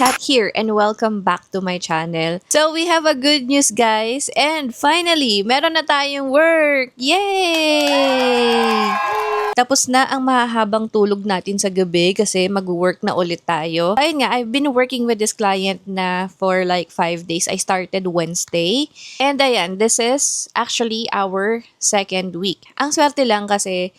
Kat here and welcome back to my channel. So we have a good news guys and finally, meron na tayong work! Yay! Tapos na ang mahahabang tulog natin sa gabi kasi mag-work na ulit tayo. Ayun nga, I've been working with this client na for like 5 days. I started Wednesday. And ayan, this is actually our second week. Ang swerte lang kasi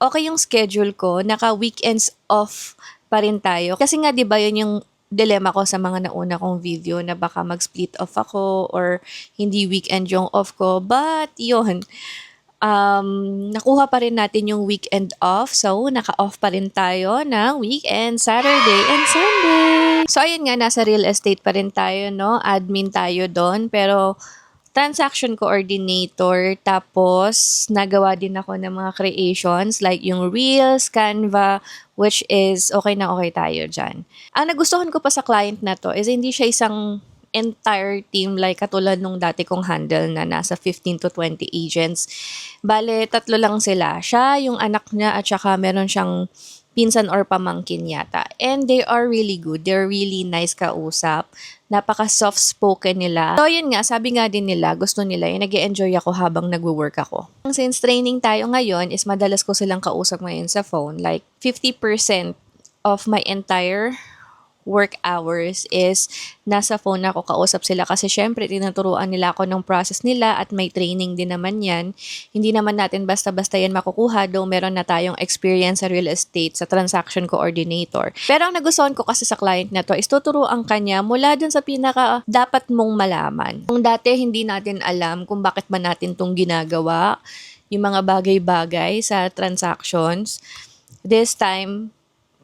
okay yung schedule ko, naka-weekends off pa rin tayo. Kasi nga 'di ba yun yung dilemma ko sa mga nauna kong video na baka mag-split off ako or hindi weekend yung off ko. But yun, nakuha pa rin natin yung weekend off. So, naka-off pa rin tayo ng weekend, Saturday and Sunday. So, ayun nga, nasa real estate pa rin tayo, no? Admin tayo doon. Pero, transaction coordinator, tapos nagawa din ako ng mga creations like yung Reels, Canva, which is okay na okay tayo dyan. Ang nagustuhan ko pa sa client na to is hindi siya isang entire team like katulad nung dati kong handle na nasa 15 to 20 agents. Bale, 3 lang sila. Siya, yung anak niya, at saka meron siyang pinsan or pamangkin yata. And they are really good. They're really nice kausap. Napaka soft-spoken nila. So, yun nga, sabi nga din nila, gusto nila, yung nag-e-enjoy ako habang nagwo-work ako. Since training tayo ngayon, is madalas ko silang kausap ngayon sa phone. Like, 50% of my entire work hours is nasa phone ako, kausap sila kasi syempre tinuturuan nila ako ng process nila at may training din naman yan. Hindi naman natin basta-basta yan makukuha though meron na tayong experience sa real estate, sa transaction coordinator. Pero ang nagustuhan ko kasi sa client na to is tuturuan kanya mula dun sa pinaka dapat mong malaman. Kung dati hindi natin alam kung bakit ba natin tong ginagawa, yung mga bagay-bagay sa transactions, this time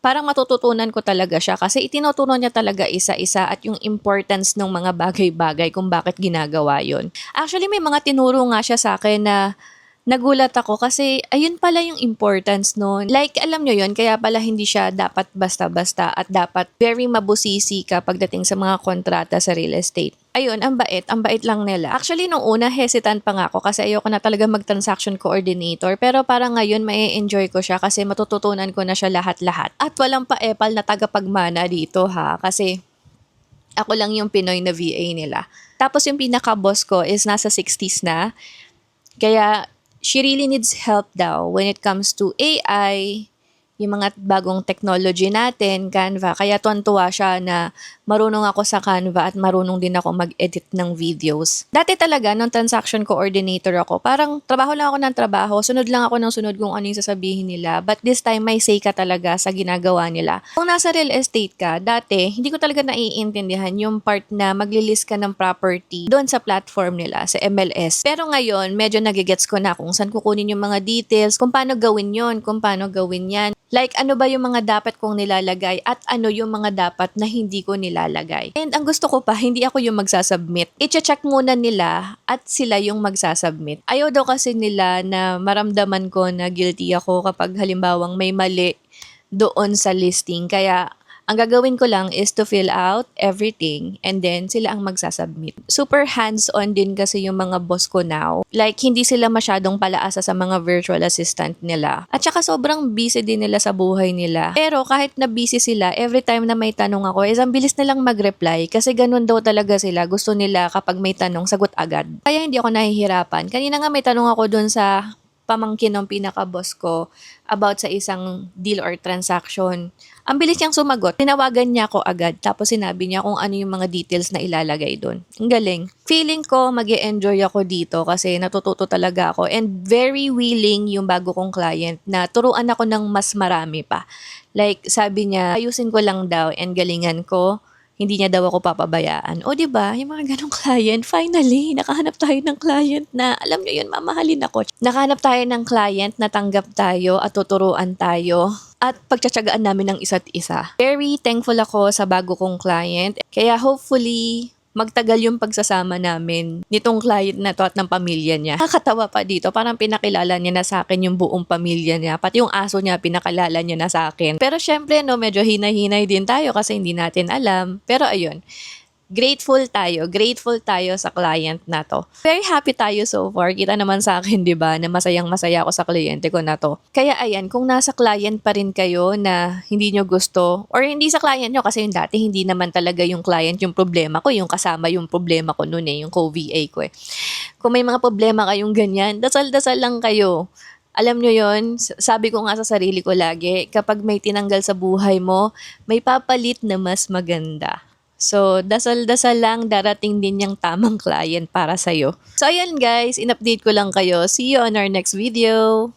parang matututunan ko talaga siya kasi itinuturo niya talaga isa-isa at yung importance ng mga bagay-bagay kung bakit ginagawa yun. Actually, may mga tinuro nga siya sa akin na nagulat ako kasi ayun pala yung importance nun. Like, alam nyo yun, kaya pala hindi siya dapat basta-basta at dapat very mabusisi ka pagdating sa mga kontrata sa real estate. Ayun, ang bait lang nila. Actually, nung una, hesitant pa nga ako kasi ayoko na talaga mag-transaction coordinator. Pero parang ngayon, may enjoy ko siya kasi matututunan ko na siya lahat-lahat. At walang pa-epal na tagapagmana dito ha, kasi ako lang yung Pinoy na VA nila. Tapos yung pinaka-boss ko is nasa 60s na. Kaya, she really needs help daw when it comes to AI, yung mga bagong technology natin, Canva. Kaya tuwan-tuwa siya na marunong ako sa Canva at marunong din ako mag-edit ng videos. Dati talaga, nung transaction coordinator ako, parang trabaho lang ako ng trabaho, sunod lang ako ng sunod kung ano yung sasabihin nila. But this time, may say ka talaga sa ginagawa nila. Kung nasa real estate ka, dati, hindi ko talaga naiintindihan yung part na maglilist ka ng property doon sa platform nila, sa MLS. Pero ngayon, medyo nagigets ko na kung saan kukunin yung mga details, kung paano gawin yon, kung paano gawin yan. Like, ano ba yung mga dapat kong nilalagay at ano yung mga dapat na hindi ko nilalagay. And ang gusto ko pa, hindi ako yung magsasubmit. I-check muna nila at sila yung magsasubmit. Ayaw daw kasi nila na maramdaman ko na guilty ako kapag halimbawang may mali doon sa listing. Kaya, ang gagawin ko lang is to fill out everything and then sila ang magsasubmit. Super hands-on din kasi yung mga boss ko now. Like, hindi sila masyadong palaasa sa mga virtual assistant nila. At saka sobrang busy din nila sa buhay nila. Pero kahit na busy sila, every time na may tanong ako, is ang bilis nilang mag-reply kasi ganun daw talaga sila. Gusto nila kapag may tanong, sagot agad. Kaya hindi ako nahihirapan. Kanina nga may tanong ako dun sa pamangkin ng pinaka-boss ko about sa isang deal or transaction. Ang bilis niyang sumagot. Tinawagan niya ako agad. Tapos sinabi niya kung ano yung mga details na ilalagay doon. Ang galing. Feeling ko mag-e-enjoy ako dito kasi natututo talaga ako. And very willing yung bago kong client na turuan ako ng mas marami pa. Like, sabi niya, ayusin ko lang daw and galingan ko. Hindi niya daw ako papabayaan. O, diba? Yung mga ganong client, finally, nakahanap tayo ng client na, alam niyo yun, mamahalin ako. Nakahanap tayo ng client na tanggap tayo at tuturuan tayo at pagtsatsagaan namin ng isa't isa. Very thankful ako sa bago kong client. Kaya hopefully, magtagal yung pagsasama namin nitong client na to at ng pamilya niya. Nakakatawa pa dito, parang pinakilala niya na sa akin yung buong pamilya niya. Pati yung aso niya, pinakilala niya na sa akin. Pero syempre, no, medyo hinay-hinay din tayo kasi hindi natin alam. Pero ayun, Grateful tayo sa client na to. Very happy tayo so far. Kita naman sa akin, di ba, na masayang-masaya ako sa kliyente ko na to. Kaya ayan, kung nasa client pa rin kayo na hindi nyo gusto, or hindi sa client nyo, kasi yung dati hindi naman talaga yung client yung problema ko, yung kasama yung problema ko noon yung co-VA ko Kung may mga problema kayong ganyan, dasal-dasal lang kayo. Alam nyo yon, sabi ko nga sa sarili ko lagi, kapag may tinanggal sa buhay mo, may papalit na mas maganda. So, dasal-dasal lang, darating din yung tamang client para sa'yo. So, ayan guys, in-update ko lang kayo. See you on our next video.